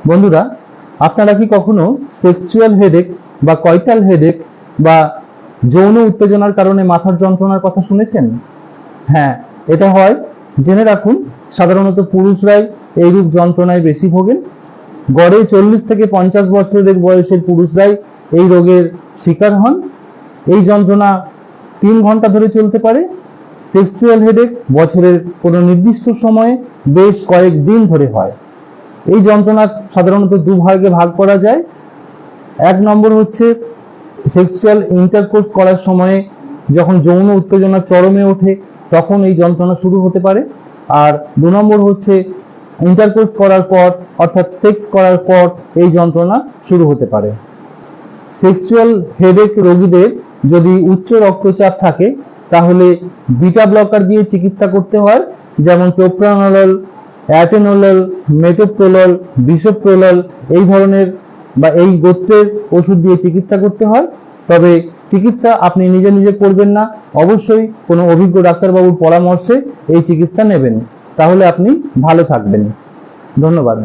বন্ধুরা, আপনারা কি কখনো সেক্সুয়াল হেডেক বা কয়টাল হেডেক বা যৌন উত্তেজনার কারণে মাথার যন্ত্রণার কথা শুনেছেন? হ্যাঁ, এটা হয়। জেনে রাখুন, সাধারণত পুরুষরাই এইরূপ যন্ত্রণায় বেশি ভোগেন। গড়ে 40 থেকে 50 বছরের বয়সের পুরুষরাই এই রোগের শিকার হন। এই যন্ত্রণা 3 ঘন্টা ধরে চলতে পারে। সেক্সুয়াল হেডেক বছরের কোনো নির্দিষ্ট সময়ে বেশ কয়েক দিন ধরে হয়। এই যন্ত্রণা সাধারণত দুভাগে ভাগ করা যায়। 1 নম্বর হচ্ছে সেক্সুয়াল ইন্টারকোর্স করার সময়ে যখন যৌন উত্তেজনা চরমে ওঠে তখন এই যন্ত্রণা শুরু হতে পারে। আর 2 নম্বর হচ্ছে ইন্টারকোর্স করার পর, অর্থাৎ সেক্স করার পর এই যন্ত্রণা শুরু হতে পারে। সেক্সুয়াল হেডেক রোগীদের যদি উচ্চ রক্তচাপ থাকে তাহলে বিটা ব্লকার দিয়ে চিকিৎসা করতে হয়, যেমন প্রোপ্রানোলল, অ্যাটেনোলল, মেটোপ্রোলল, বিসোপ্রোলল এই ধরনের বা এই গোত্রের ওষুধ দিয়ে চিকিৎসা করতে হয়। তবে চিকিৎসা আপনি নিজে নিজে করবেন না, অবশ্যই কোনো অভিজ্ঞ ডাক্তারবাবুর পরামর্শে এই চিকিৎসা নেবেন, তাহলে আপনি ভালো থাকবেন। ধন্যবাদ।